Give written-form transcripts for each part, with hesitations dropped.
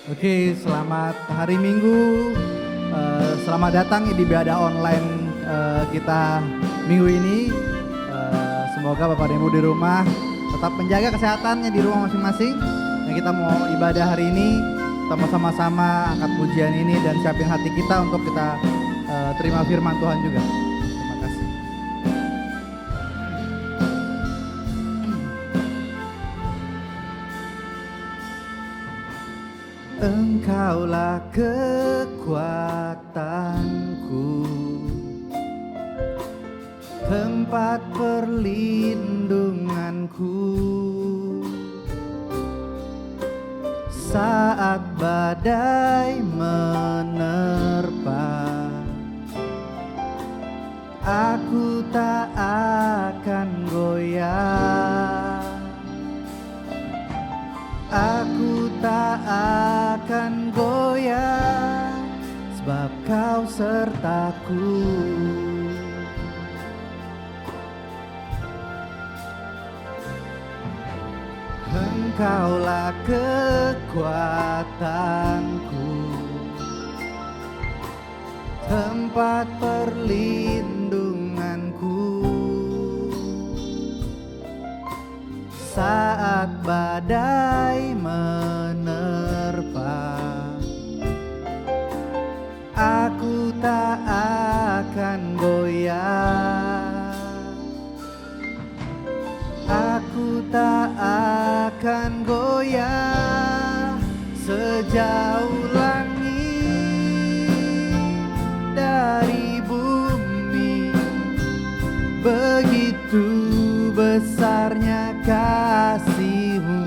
Oke, selamat hari Minggu. Selamat datang di ibadah online kita minggu ini. Semoga Bapak dan Ibu di rumah tetap menjaga kesehatannya di rumah masing-masing. Dan kita mau ibadah hari ini, kita mau sama-sama angkat pujian ini dan siapin hati kita untuk kita terima firman Tuhan juga. Terima kasih. Engkaulah kekuatanku, tempat perlindunganku saat badai menerpa. Aku tak akan goyah, aku tak akan goyah, sebab Kau sertaku. Engkaulah kekuatanku, tempat perlindunganku saat badai menerpa. Aku tak akan goyah, aku tak akan goyah, sejauh langit dari bumi, begitu besarnya kasih-Mu,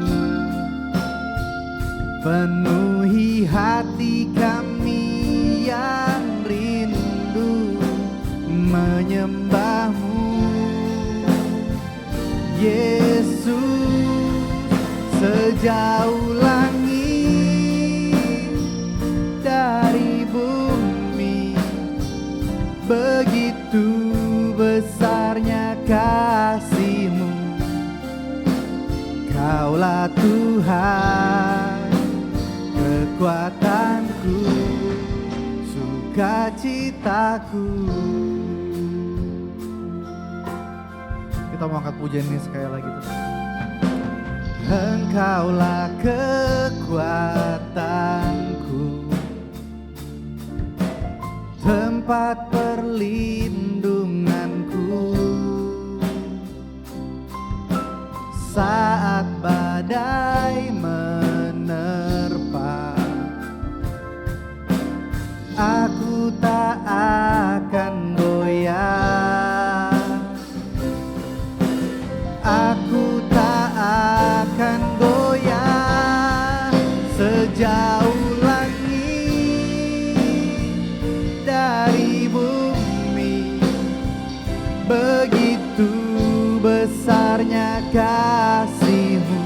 penuhi hati kami yang rindu menyembah-Mu. Yesus, sejauh langit dari bumi, begitu besarnya kasih-Mu. Kaulah Tuhan, kekuatanku, sukacitaku. Kita mau angkat pujian ini sekali lagi. Engkaulah kekuatanku, tempat perlindunganku saat badai menerpa. Aku tak akan goyah, aku tak akan goyah, sejauh langit dari bumi, begitu besarnya kasih-Mu,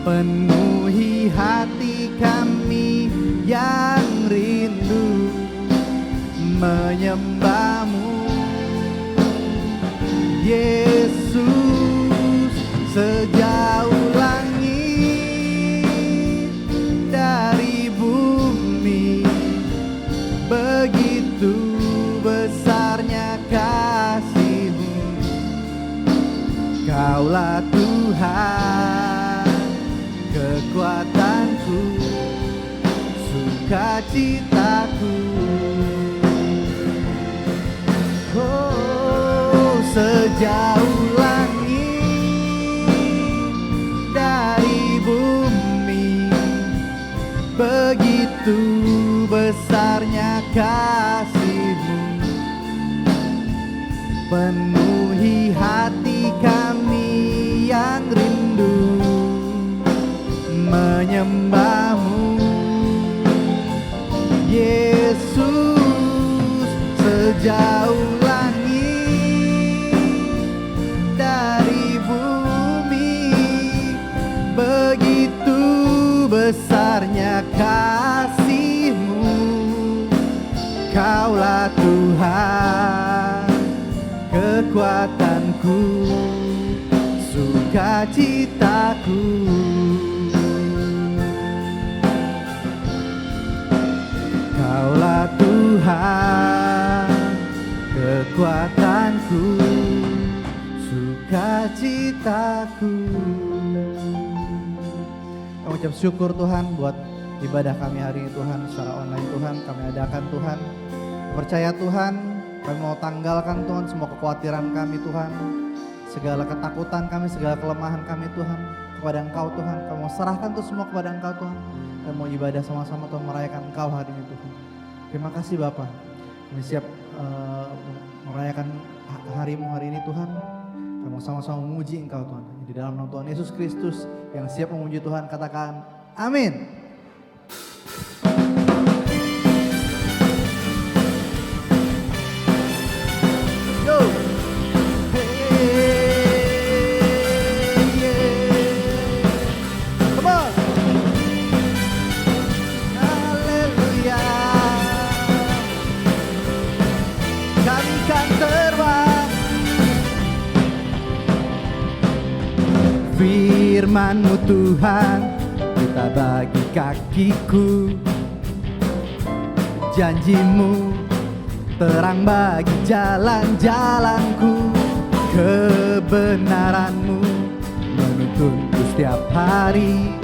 penuhi hati kami yang rindu menyembah-Mu. Yesus, sejauh langit dari bumi, begitu besarnya kasih-Mu. Kaulah Tuhan, kekuatanku, sukacitaku. Oh, sejauh langit dari bumi, begitu besarnya kasih-Mu, penuhi hati kami yang rindu menyembah-Mu. Yesus, sejauh langit dari bumi, begitu besarnya kasih-Mu. Kaulah Tuhan, kekuatanku, sukacitaku. Tuhan, kekuatanku, sukacitaku. Kami ucap syukur Tuhan buat ibadah kami hari ini Tuhan, secara online Tuhan kami adakan Tuhan. Percaya Tuhan, kami mau tanggalkan Tuhan semua kekhawatiran kami Tuhan, segala ketakutan kami, segala kelemahan kami Tuhan kepada Engkau Tuhan. Kami mau serahkan itu semua kepada Engkau Tuhan. Kami mau ibadah sama-sama Tuhan, merayakan Engkau hari ini Tuhan. Terima kasih Bapa. Kami siap merayakan hari-Mu hari ini Tuhan. Kami mau sama-sama memuji Engkau Tuhan. Di dalam nama Tuhan Yesus Kristus yang siap memuji Tuhan, katakan amin. Firman-Mu Tuhan, kita bagi kakiku. Janji-Mu terang bagi jalan-jalanku. Kebenaran-Mu menuntunku setiap hari.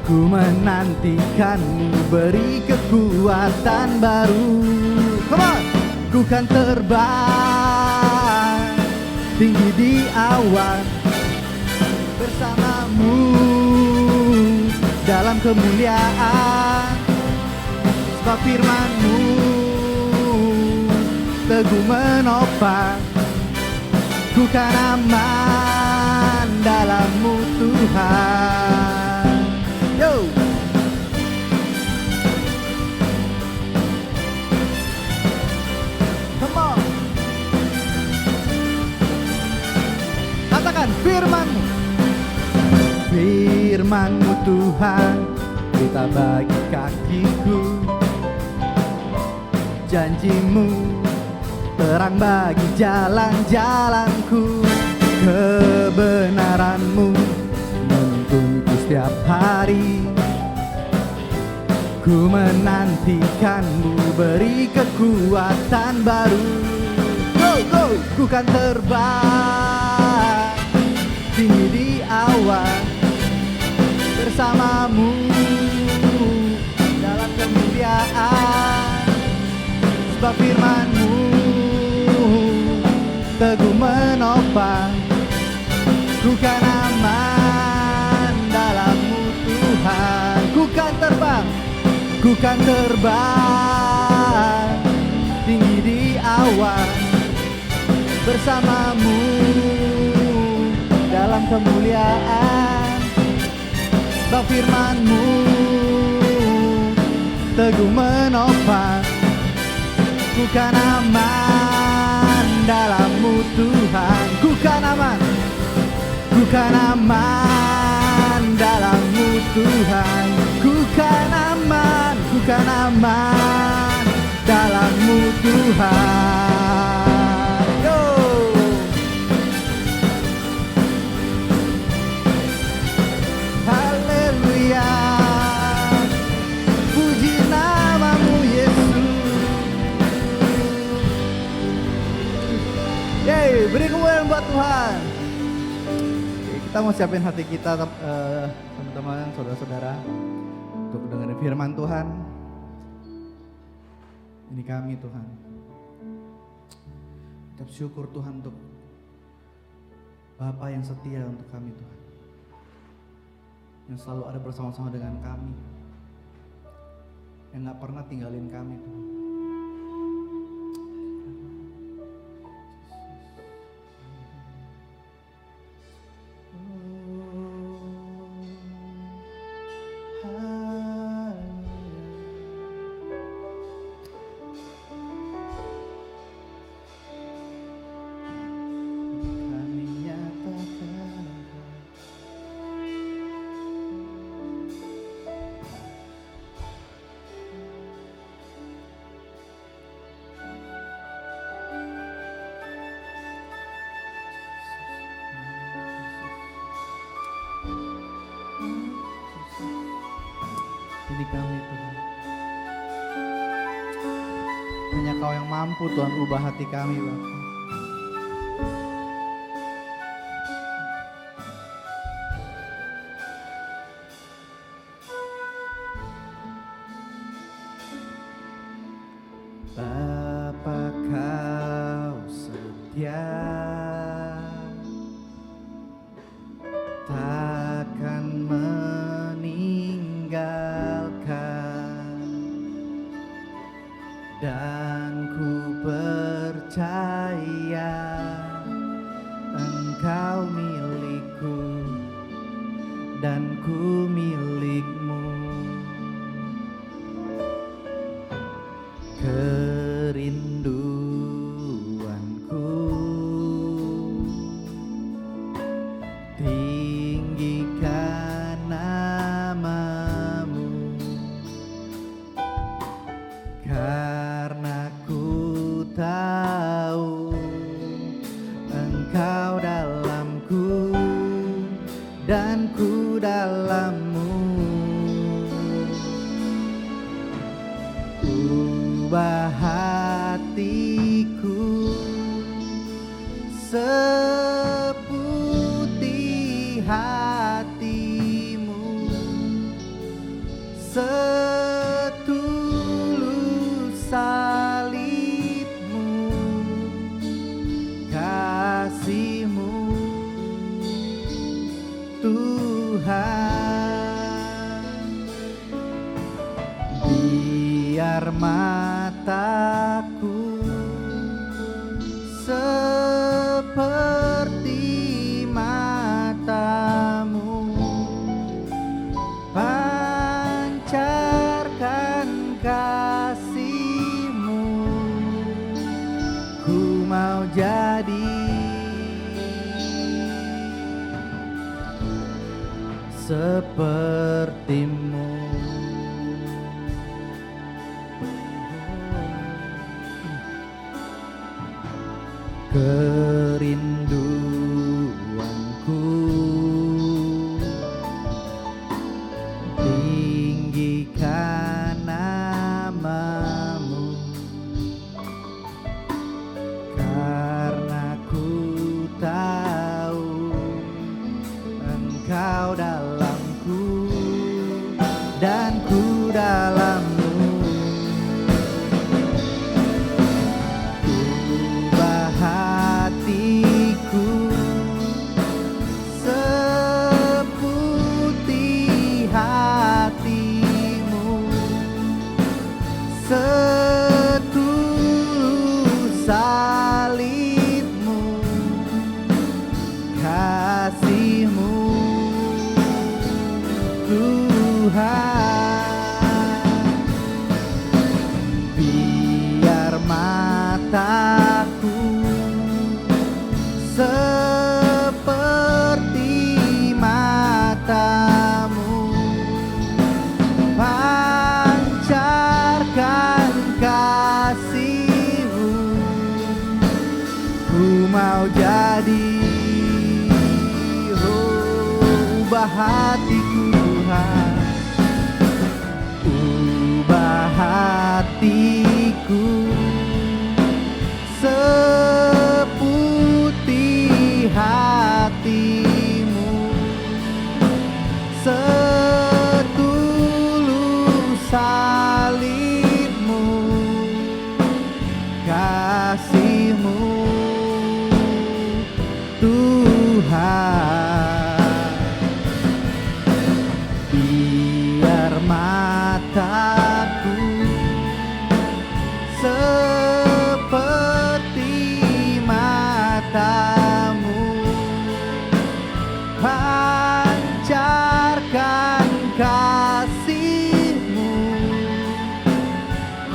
Ku menantikan-Mu beri kekuatan baru. Come on! Ku kan terbang tinggi di awan bersama-Mu dalam kemuliaan. Sebab firman-Mu teguh menopang, ku kan aman dalam-Mu Tuhan. Yo! Come on! Katakan firman-Mu. Firman-Mu Tuhan, kita bagi kakiku. Janji-Mu terang bagi jalan-jalanku. Kebenaran-Mu menuntunku setiap hari. Ku menantikan-Mu beri kekuatan baru. Go, go! Ku kan terbang tinggi di awan bersama-Mu dalam kemuliaan. Sebab firman-Mu teguh menopang, ku kan aman dalam-Mu Tuhan. Ku kan terbang tinggi di awan bersama-Mu dalam kemuliaan. Sebab firman-Mu teguh menopang, ku kan aman dalam-Mu Tuhan. Ku kan aman dalam-Mu Tuhan. Ku kan aman dalam-Mu Tuhan. Yo! Haleluya, puji nama-Mu Yesus. Yeay, beri kemuliaan buat Tuhan. Oke, kita mau siapin hati kita teman-teman, saudara-saudara, untuk dengerin firman Tuhan. Ini kami Tuhan. Ucap syukur Tuhan untuk Bapa yang setia untuk kami Tuhan, yang selalu ada bersama-sama dengan kami, yang gak pernah tinggalin kami Tuhan. Ini kami Tuhan. Engkau yang mampu Tuhan ubah hati kami Bapa. Bapa kau setia, takkan meninggalkan, dan ku percaya Engkau milikku dan ku milikmu. Kerinduanku tinggikan namamu, karena ku tahu Engkau dalamku dan ku dalammu. Ubah hatiku seputih hatimu, setulus salibmu, kasihmu Tuhan. Biar mataku seperti matamu, pancarkan kasihmu. Ku mau jadi sepertimu. Kerinduanku tinggikan namamu, karena ku tahu Engkau dalamku dan ku dalammu. Hatiku seputih hatimu, setulus salibmu, kasihmu Tuhan. Biar mataku seperti matamu, pancarkan kasihmu. Ku mau jadi, ubah hatiku Tuhan, ubah hatiku seputih hatimu, setulus salibmu, kasihmu Tuhan. Biar mataku seperti matamu, pancarkan kasihmu.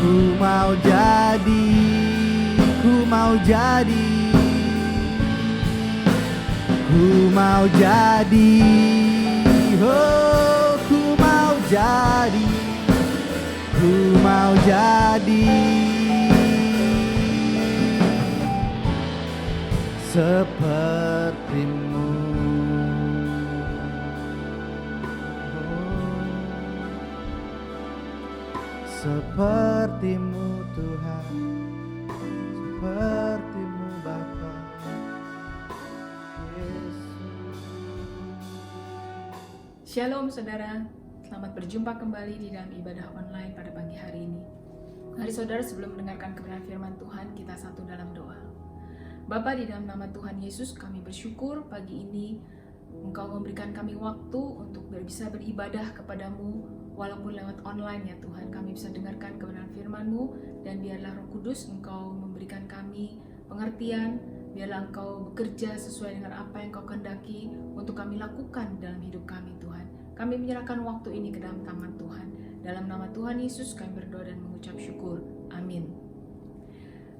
Ku mau jadi, ku mau jadi, ku mau jadi, oh ku mau jadi, ku mau jadi sepertimu. Sepertimu Tuhan. seperti-Mu Bapa Yesus. Shalom saudara, selamat berjumpa kembali di dalam ibadah online pada pagi hari ini. Mari saudara, sebelum mendengarkan kebenaran firman Tuhan, kita satu dalam doa. Bapa, di dalam nama Tuhan Yesus, kami bersyukur pagi ini Engkau memberikan kami waktu untuk bisa beribadah kepadamu, walaupun lewat online ya Tuhan. Kami bisa dengarkan kebenaran firman-Mu, dan biarlah Roh Kudus Engkau memberikan kami pengertian, biarlah Engkau bekerja sesuai dengan apa yang Engkau kehendaki untuk kami lakukan dalam hidup kami Tuhan. Kami menyerahkan waktu ini ke dalam tangan Tuhan. Dalam nama Tuhan Yesus kami berdoa dan mengucap syukur. Amin.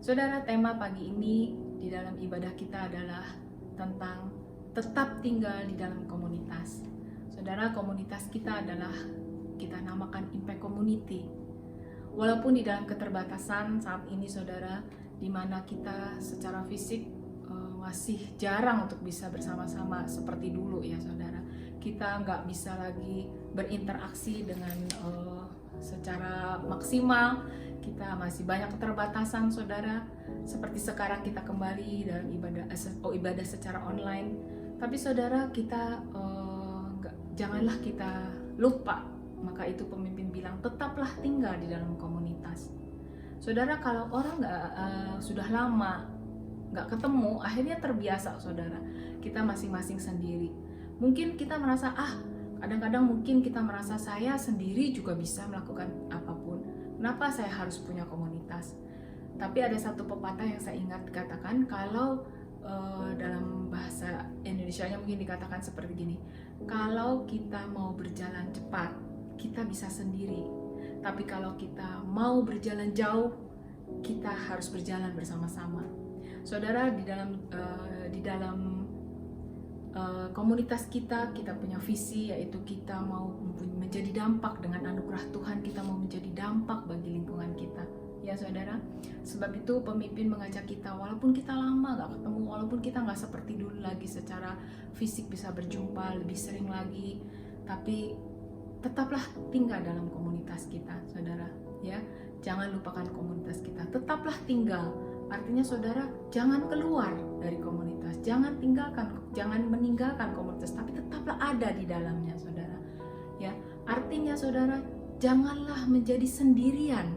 Saudara, tema pagi ini di dalam ibadah kita adalah tentang tetap tinggal di dalam komunitas. Saudara, komunitas kita adalah kita namakan Impact Community. Walaupun di dalam keterbatasan saat ini saudara, di mana kita secara fisik masih jarang untuk bisa bersama-sama seperti dulu ya saudara. Kita nggak bisa lagi berinteraksi dengan secara maksimal. Kita masih banyak keterbatasan saudara. Seperti sekarang kita kembali dalam ibadah secara online. Tapi saudara, kita janganlah kita lupa. Maka itu pemimpin bilang, tetaplah tinggal di dalam komunitas. Saudara, kalau orang sudah lama nggak ketemu, akhirnya terbiasa saudara. Kita masing-masing sendiri. Mungkin kita merasa, kadang-kadang mungkin kita merasa saya sendiri juga bisa melakukan apapun. Kenapa saya harus punya komunitas? Tapi ada satu pepatah yang saya ingat dikatakan, kalau dalam bahasa Indonesianya mungkin dikatakan seperti gini, kalau kita mau berjalan cepat, kita bisa sendiri. Tapi kalau kita mau berjalan jauh, kita harus berjalan bersama-sama. Saudara, di dalam komunitas kita punya visi, yaitu kita mau menjadi dampak dengan anugerah Tuhan, kita mau menjadi dampak bagi lingkungan kita. Ya saudara, sebab itu pemimpin mengajak kita, walaupun kita lama gak ketemu, walaupun kita gak seperti dulu lagi secara fisik bisa berjumpa lebih sering lagi, tapi tetaplah tinggal dalam komunitas kita saudara ya. Jangan lupakan komunitas kita, tetaplah tinggal. Artinya saudara, jangan keluar dari komunitas, jangan meninggalkan komunitas, tapi tetaplah ada di dalamnya saudara ya. Artinya saudara, janganlah menjadi sendirian.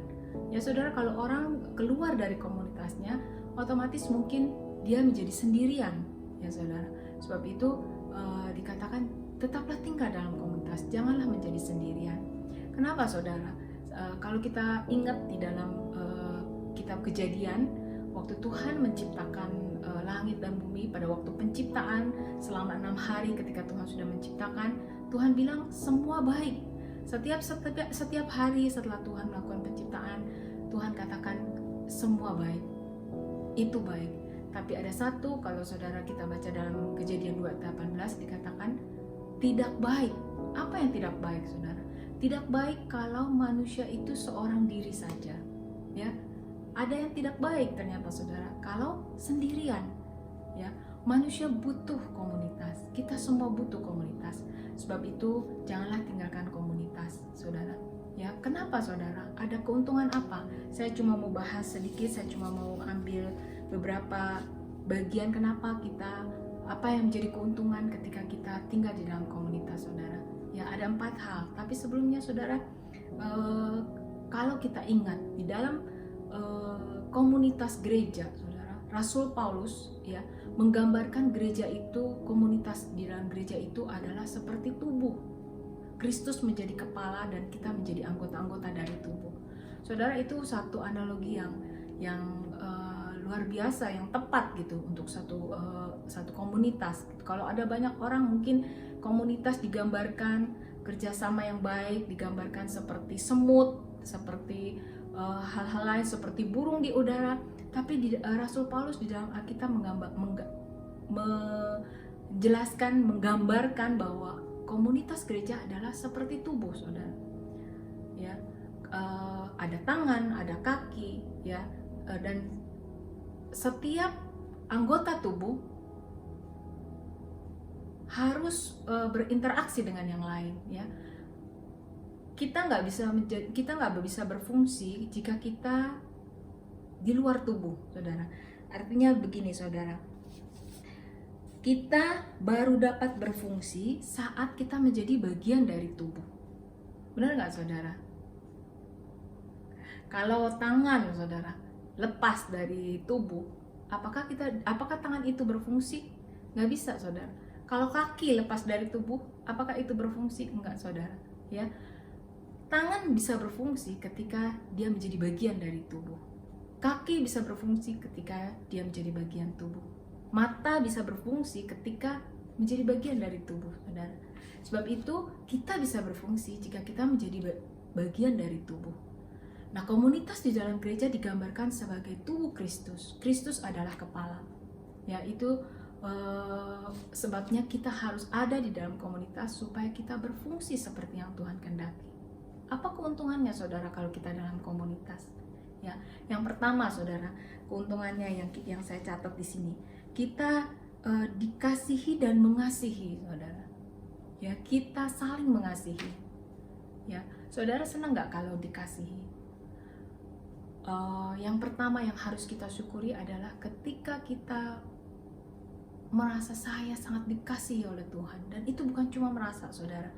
Ya saudara, kalau orang keluar dari komunitasnya, otomatis mungkin dia menjadi sendirian ya saudara. Sebab itu dikatakan tetaplah tinggal dalam komunitas, janganlah menjadi sendirian. Kenapa saudara? Kalau kita ingat di dalam kitab Kejadian, waktu Tuhan menciptakan langit dan bumi, pada waktu penciptaan selama 6 hari ketika Tuhan sudah menciptakan, Tuhan bilang semua baik. Setiap hari setelah Tuhan melakukan penciptaan, Tuhan katakan semua baik, itu baik. Tapi ada satu, kalau saudara kita baca dalam Kejadian 2:18 dikatakan tidak baik. Apa yang tidak baik saudara? Tidak baik kalau manusia itu seorang diri saja ya. Ada yang tidak baik ternyata saudara kalau sendirian ya. Manusia butuh komunitas, kita semua butuh komunitas. Sebab itu janganlah tinggalkan komunitas saudara ya. Kenapa saudara? Ada keuntungan apa? Saya cuma mau bahas sedikit, saya cuma mau ambil beberapa bagian kenapa kita, apa yang menjadi keuntungan ketika kita tinggal di dalam komunitas saudara ya. Ada 4 hal, tapi sebelumnya saudara, kalau kita ingat di dalam komunitas gereja saudara, Rasul Paulus ya menggambarkan gereja itu, komunitas di dalam gereja itu adalah seperti tubuh. Kristus menjadi kepala dan kita menjadi anggota-anggota dari tubuh. Saudara, itu satu analogi yang luar biasa, yang tepat gitu untuk satu komunitas. Kalau ada banyak orang, mungkin komunitas digambarkan kerjasama yang baik, digambarkan seperti semut, seperti hal-hal lain seperti burung di udara. Tapi Rasul Paulus di dalam Alkitab menjelaskan, menggambarkan bahwa komunitas gereja adalah seperti tubuh saudara ya. Ada tangan, ada kaki ya, dan setiap anggota tubuh harus berinteraksi dengan yang lain ya. Kita nggak bisa berfungsi jika kita di luar tubuh, saudara. Artinya begini, saudara. Kita baru dapat berfungsi saat kita menjadi bagian dari tubuh. Benar nggak, saudara? Kalau tangan, saudara, lepas dari tubuh, apakah tangan itu berfungsi? Nggak bisa, saudara. Kalau kaki lepas dari tubuh, apakah itu berfungsi? Enggak, saudara. Ya, tangan bisa berfungsi ketika dia menjadi bagian dari tubuh. Kaki bisa berfungsi ketika dia menjadi bagian tubuh. Mata bisa berfungsi ketika menjadi bagian dari tubuh, saudara. Sebab itu kita bisa berfungsi jika kita menjadi bagian dari tubuh. Nah, komunitas di dalam gereja digambarkan sebagai tubuh Kristus. Kristus adalah kepala. Ya, itu sebabnya kita harus ada di dalam komunitas supaya kita berfungsi seperti yang Tuhan kehendaki. Apa keuntungannya, saudara, kalau kita dalam komunitas? Ya, yang pertama, saudara, keuntungannya yang saya catat di sini, kita dikasihi dan mengasihi, saudara. Ya, kita saling mengasihi. Ya, saudara senang nggak kalau dikasihi? Yang pertama yang harus kita syukuri adalah ketika kita merasa saya sangat dikasihi oleh Tuhan. Dan itu bukan cuma merasa, saudara,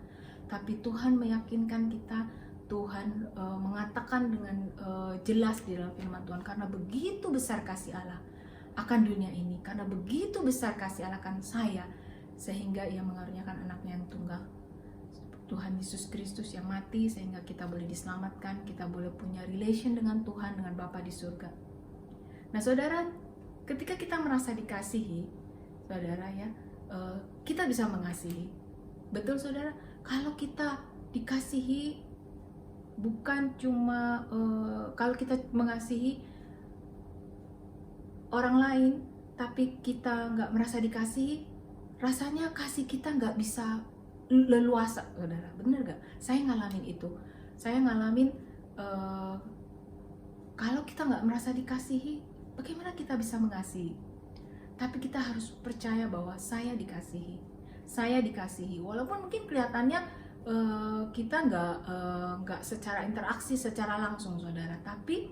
tapi Tuhan meyakinkan kita. Tuhan mengatakan dengan jelas di dalam firman Tuhan, karena begitu besar kasih Allah akan dunia ini, karena begitu besar kasih Allah akan saya, sehingga ia mengaruniakan anaknya yang tunggal, Tuhan Yesus Kristus, yang mati sehingga kita boleh diselamatkan, kita boleh punya relation dengan Tuhan, dengan Bapa di surga. Nah, saudara, ketika kita merasa dikasihi, saudara, ya, kita bisa mengasihi. Betul, saudara? Kalau kita dikasihi, bukan cuma kalau kita mengasihi orang lain, tapi kita nggak merasa dikasihi, rasanya kasih kita nggak bisa leluasa, saudara. Bener gak? Saya ngalamin itu. Saya ngalamin kalau kita nggak merasa dikasihi, bagaimana kita bisa mengasihi? Tapi kita harus percaya bahwa saya dikasihi. Saya dikasihi. Walaupun mungkin kelihatannya kita nggak secara interaksi secara langsung, saudara. Tapi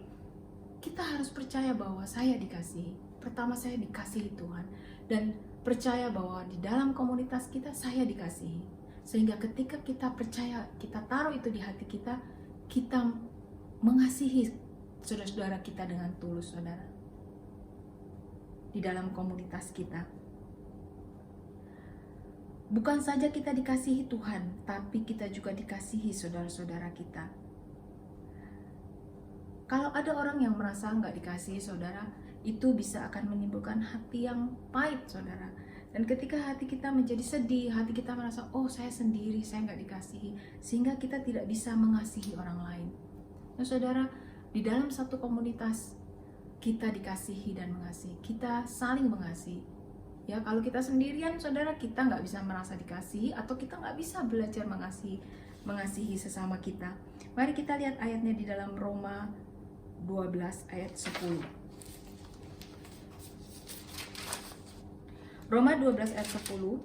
kita harus percaya bahwa saya dikasihi. Pertama, saya dikasihi Tuhan. Dan percaya bahwa di dalam komunitas kita, saya dikasihi. Sehingga ketika kita percaya, kita taruh itu di hati kita, kita mengasihi saudara-saudara kita dengan tulus, saudara. Di dalam komunitas kita. Bukan saja kita dikasihi Tuhan, tapi kita juga dikasihi saudara-saudara kita. Kalau ada orang yang merasa nggak dikasihi, saudara, itu bisa akan menimbulkan hati yang pahit, saudara. Dan ketika hati kita menjadi sedih, hati kita merasa, oh saya sendiri, saya nggak dikasihi, sehingga kita tidak bisa mengasihi orang lain. Nah, saudara, di dalam satu komunitas, kita dikasihi dan mengasihi, kita saling mengasihi. Ya, kalau kita sendirian, saudara, kita nggak bisa merasa dikasihi, atau kita nggak bisa belajar mengasihi sesama kita. Mari kita lihat ayatnya di dalam Roma 12 ayat 10. Roma 12 ayat 10.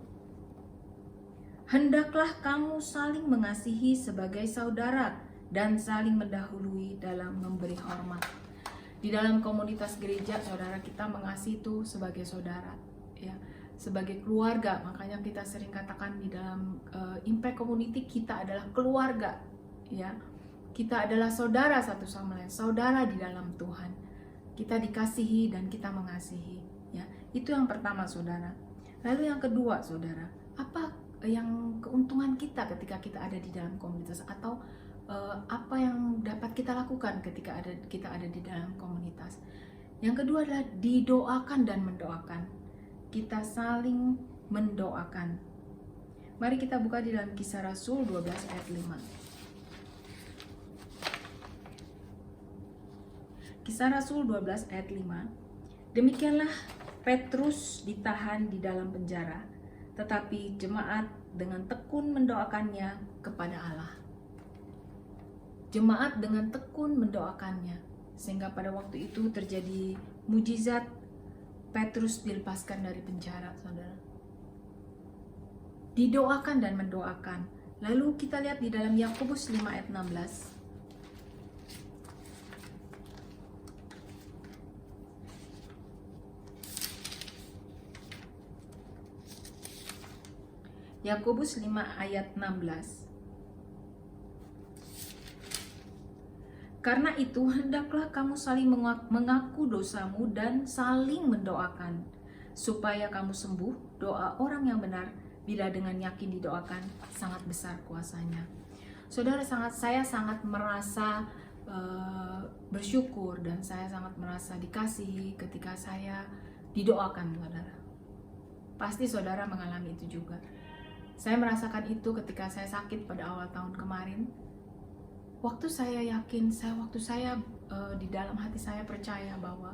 Hendaklah kamu saling mengasihi sebagai saudara dan saling mendahului dalam memberi hormat. Di dalam komunitas gereja, saudara, kita mengasihi itu sebagai saudara, ya, sebagai keluarga. Makanya kita sering katakan di dalam Impact Community, kita adalah keluarga, ya. Kita adalah saudara satu sama lain, saudara di dalam Tuhan. Kita dikasihi dan kita mengasihi, ya. Itu yang pertama, saudara. Lalu yang kedua, saudara, apa yang keuntungan kita ketika kita ada di dalam komunitas, atau apa yang dapat kita lakukan ketika kita ada di dalam komunitas? Yang kedua adalah didoakan dan mendoakan. Kita saling mendoakan. Mari kita buka di dalam Kisah Rasul 12 ayat 5. Kisah Rasul 12 ayat 5. Demikianlah Petrus ditahan di dalam penjara, tetapi jemaat dengan tekun mendoakannya kepada Allah. Jemaat dengan tekun mendoakannya, sehingga pada waktu itu terjadi mujizat, Petrus dilepaskan dari penjara, saudara. Didoakan dan mendoakan. Lalu kita lihat di dalam Yakobus 5 ayat 16. Yakobus 5 ayat 16. Karena itu hendaklah kamu saling mengaku dosamu dan saling mendoakan, supaya kamu sembuh. Doa orang yang benar bila dengan yakin didoakan sangat besar kuasanya. Saudara, saya sangat merasa bersyukur dan saya sangat merasa dikasihi ketika saya didoakan, saudara. Pasti saudara mengalami itu juga. Saya merasakan itu ketika saya sakit pada awal tahun kemarin. Waktu saya yakin, di dalam hati saya percaya bahwa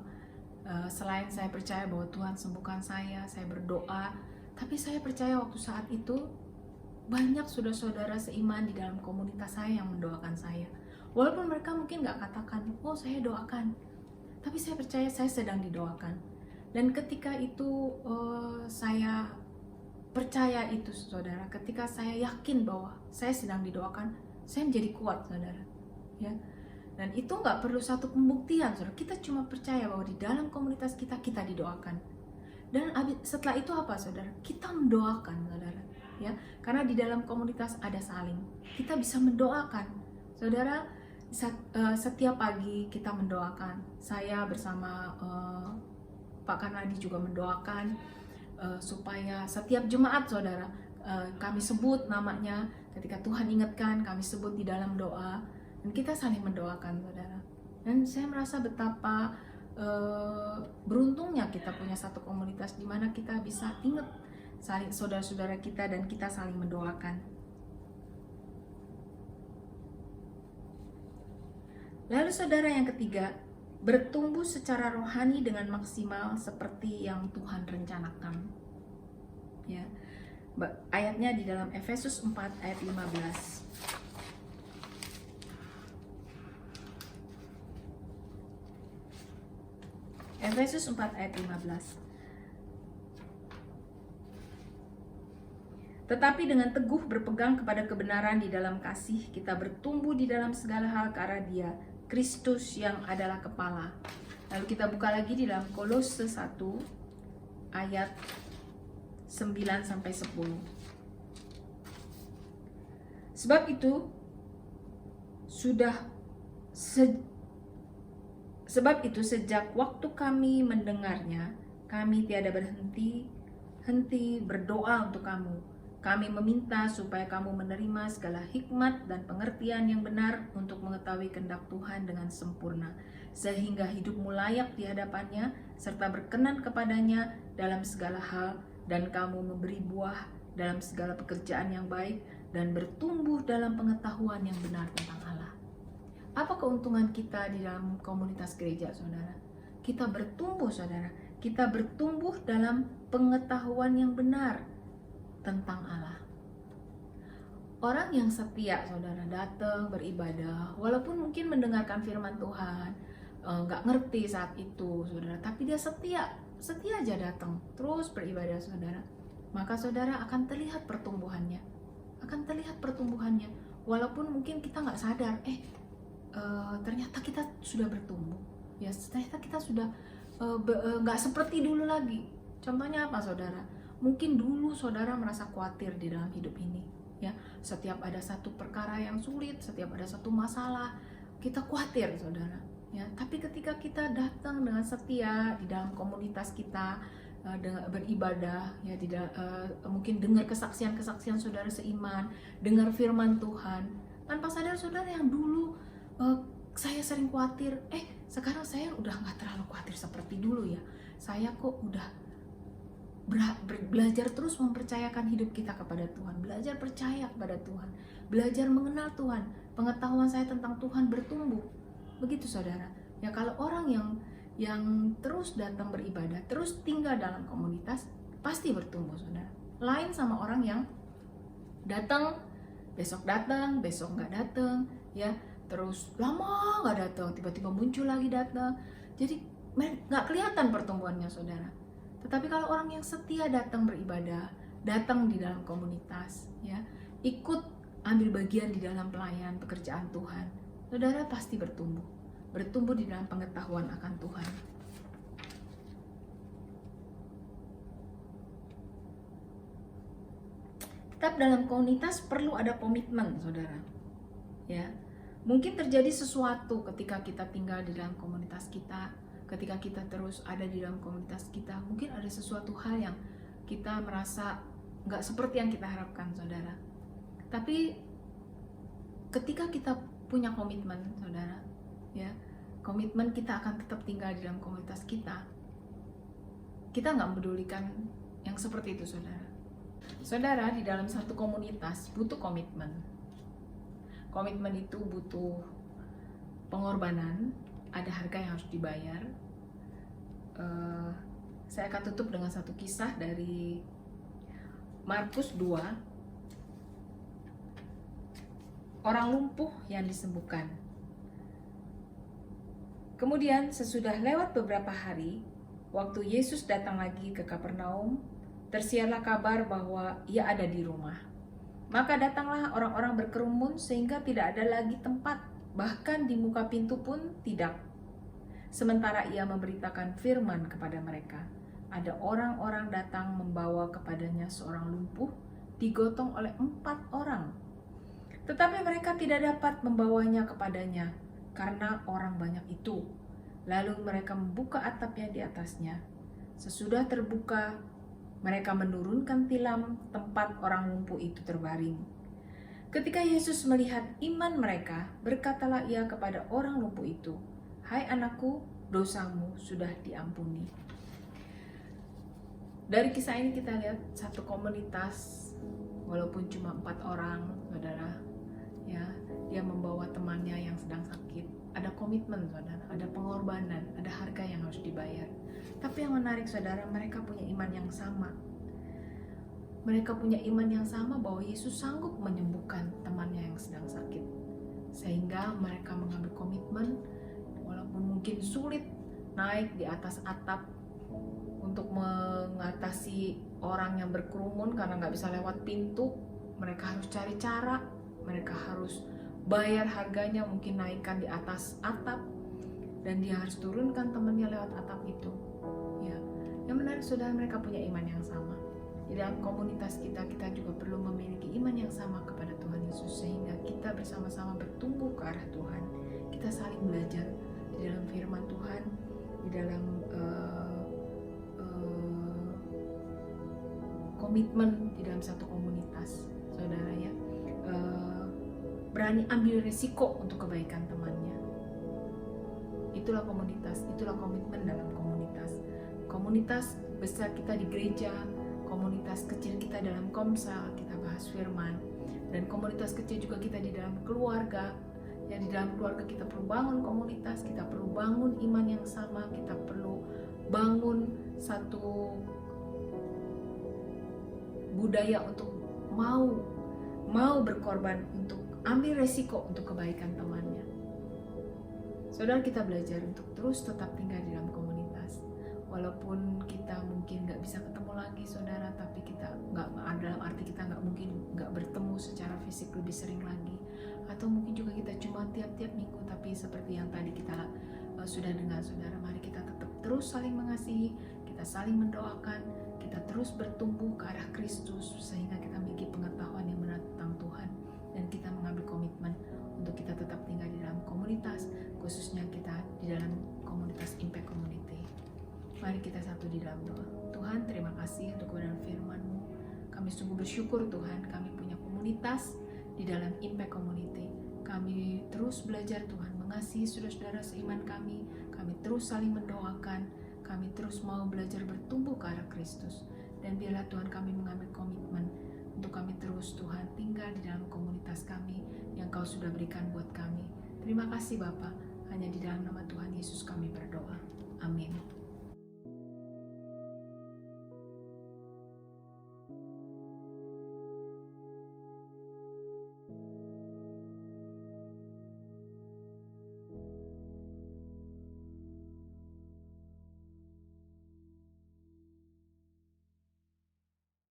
selain saya percaya bahwa Tuhan sembuhkan saya berdoa, tapi saya percaya waktu saat itu banyak saudara-saudara seiman di dalam komunitas saya yang mendoakan saya. Walaupun mereka mungkin gak katakan, oh saya doakan, tapi saya percaya saya sedang didoakan. Dan ketika itu saya percaya itu, saudara, ketika saya yakin bahwa saya sedang didoakan, saya menjadi kuat, saudara, ya. Dan itu nggak perlu satu pembuktian, saudara. Kita cuma percaya bahwa di dalam komunitas kita didoakan. Dan setelah itu apa, saudara? Kita mendoakan, saudara, ya. Karena di dalam komunitas ada saling. Kita bisa mendoakan, saudara. Setiap pagi kita mendoakan. Saya bersama Pak Karnadi juga mendoakan supaya setiap Jumat, saudara, kami sebut namanya. Ketika Tuhan ingatkan, kami sebut di dalam doa, dan kita saling mendoakan, saudara. Dan saya merasa betapa beruntungnya kita punya satu komunitas di mana kita bisa ingat saling saudara-saudara kita dan kita saling mendoakan. Lalu saudara, yang ketiga, bertumbuh secara rohani dengan maksimal seperti yang Tuhan rencanakan. Ya. Ayatnya di dalam Efesus 4 ayat 15. Efesus 4 ayat 15. Tetapi dengan teguh berpegang kepada kebenaran di dalam kasih, kita bertumbuh di dalam segala hal ke arah Dia, Kristus yang adalah kepala. Lalu kita buka lagi di dalam Kolose 1 ayat 9-10. Sebab itu sejak waktu kami mendengarnya, kami tiada berhenti berdoa untuk kamu. Kami meminta supaya kamu menerima segala hikmat dan pengertian yang benar untuk mengetahui kehendak Tuhan dengan sempurna, sehingga hidupmu layak di hadapannya serta berkenan kepadanya dalam segala hal, dan kamu memberi buah dalam segala pekerjaan yang baik dan bertumbuh dalam pengetahuan yang benar tentang Allah. Apa keuntungan kita di dalam komunitas gereja, saudara? Kita bertumbuh, saudara. Kita bertumbuh dalam pengetahuan yang benar tentang Allah. Orang yang setia, saudara, datang beribadah, walaupun mungkin mendengarkan firman Tuhan, nggak ngerti saat itu, saudara, tapi dia setia aja datang, terus beribadah, saudara. Maka saudara akan terlihat pertumbuhannya, walaupun mungkin kita nggak sadar, ternyata kita sudah bertumbuh, ya, ternyata kita sudah nggak seperti dulu lagi. Contohnya apa, saudara? Mungkin dulu saudara merasa khawatir di dalam hidup ini, ya. Setiap ada satu perkara yang sulit, setiap ada satu masalah, kita khawatir, saudara, ya. Tapi ketika kita datang dengan setia di dalam komunitas kita, beribadah, ya, mungkin dengar kesaksian saudara seiman, dengar firman Tuhan, tanpa sadar saudara, yang dulu saya sering khawatir, sekarang saya udah nggak terlalu khawatir seperti dulu, ya. Saya kok udah belajar terus mempercayakan hidup kita kepada Tuhan, belajar percaya kepada Tuhan, belajar mengenal Tuhan, pengetahuan saya tentang Tuhan bertumbuh. Begitu, saudara. Ya, kalau orang yang terus datang beribadah, terus tinggal dalam komunitas, pasti bertumbuh, saudara. Lain sama orang yang datang, besok nggak datang, ya, terus lama nggak datang, tiba-tiba muncul lagi datang. Jadi nggak kelihatan pertumbuhannya, saudara. Tetapi kalau orang yang setia datang beribadah, datang di dalam komunitas, ya, ikut ambil bagian di dalam pelayanan pekerjaan Tuhan, saudara pasti bertumbuh di dalam pengetahuan akan Tuhan. Kita Tetap dalam komunitas perlu ada komitmen, saudara. Ya, mungkin terjadi sesuatu ketika kita tinggal di dalam komunitas kita, ketika kita terus ada di dalam komunitas kita, mungkin ada sesuatu hal yang kita merasa nggak seperti yang kita harapkan, saudara. Tapi ketika kita punya komitmen, saudara, ya, komitmen kita akan tetap tinggal di dalam komunitas kita. Kita nggak memedulikan yang seperti itu, saudara. Saudara, di dalam satu komunitas butuh komitmen. Komitmen itu butuh pengorbanan, ada harga yang harus dibayar. Saya akan tutup dengan satu kisah dari Markus 2. Orang lumpuh yang disembuhkan. Kemudian sesudah lewat beberapa hari, waktu Yesus datang lagi ke Kapernaum, tersiarlah kabar bahwa ia ada di rumah. Maka datanglah orang-orang berkerumun sehingga tidak ada lagi tempat, bahkan di muka pintu pun tidak. Sementara ia memberitakan firman kepada mereka, ada orang-orang datang membawa kepadanya seorang lumpuh, digotong oleh 4 orang. Tetapi mereka tidak dapat membawanya kepadanya, karena orang banyak itu. Lalu mereka membuka atapnya di atasnya. Sesudah terbuka, mereka menurunkan tilam tempat orang lumpuh itu terbaring. Ketika Yesus melihat iman mereka, berkatalah ia kepada orang lumpuh itu, "Hai anakku, dosamu sudah diampuni." Dari kisah ini kita lihat satu komunitas, walaupun cuma 4 orang, saudara, ya, dia membawa temannya yang sedang sakit. Ada komitmen, saudara, ada pengorbanan, ada harga yang harus dibayar. Tapi yang menarik, saudara, mereka punya iman yang sama. Mereka punya iman yang sama bahwa Yesus sanggup menyembuhkan temannya yang sedang sakit. Sehingga mereka mengambil komitmen, walaupun mungkin sulit naik di atas atap untuk mengatasi orang yang berkerumun karena nggak bisa lewat pintu. Mereka harus cari cara, mereka harus bayar harganya, mungkin naikkan di atas atap, dan dia harus turunkan temannya lewat atap itu. Ya, yang menarik, saudara, mereka punya iman yang sama. Di dalam komunitas kita juga perlu memiliki iman yang sama kepada Tuhan Yesus, sehingga kita bersama-sama bertumbuh ke arah Tuhan. Kita saling belajar di dalam firman Tuhan, di dalam komitmen di dalam satu komunitas, saudara, ya. Berani ambil risiko untuk kebaikan temannya. Itulah komunitas, itulah komitmen dalam komunitas. Komunitas besar kita di gereja, komunitas kecil kita dalam komsel, kita bahas firman, dan komunitas kecil juga kita di dalam keluarga. Ya, di dalam keluarga kita perlu bangun komunitas, kita perlu bangun iman yang sama, kita perlu bangun satu budaya untuk mau berkorban, untuk ambil resiko untuk kebaikan temannya. Saudara, kita belajar untuk terus tetap tinggal di dalam komunitas. Walaupun kita mungkin nggak bisa ketemu lagi, saudara, tapi kita nggak, dalam arti kita nggak mungkin nggak bertemu secara fisik lebih sering lagi. Atau mungkin juga kita cuma tiap-tiap minggu, tapi seperti yang tadi kita sudah dengar, saudara, mari kita tetap terus saling mengasihi, kita saling mendoakan, kita terus bertumbuh ke arah Kristus, sehingga kita memiliki pengetahuan yang benar tentang Tuhan, dan kita mengambil komitmen untuk kita tetap tinggal di dalam komunitas, khususnya kita di dalam komunitas Impact Community. Mari kita satu di dalam doa. Tuhan, terima kasih untuk kebenaran firman-Mu. Kami sungguh bersyukur, Tuhan, kami punya komunitas di dalam Impact Community. Kami terus belajar, Tuhan, mengasihi saudara-saudara seiman kami terus saling mendoakan, kami terus mau belajar bertumbuh ke arah Kristus. Dan biarlah Tuhan kami mengambil komitmen untuk kami terus, Tuhan, tinggal di dalam komunitas kami yang Kau sudah berikan buat kami. Terima kasih Bapa, hanya di dalam nama Tuhan Yesus kami berdoa. Amin.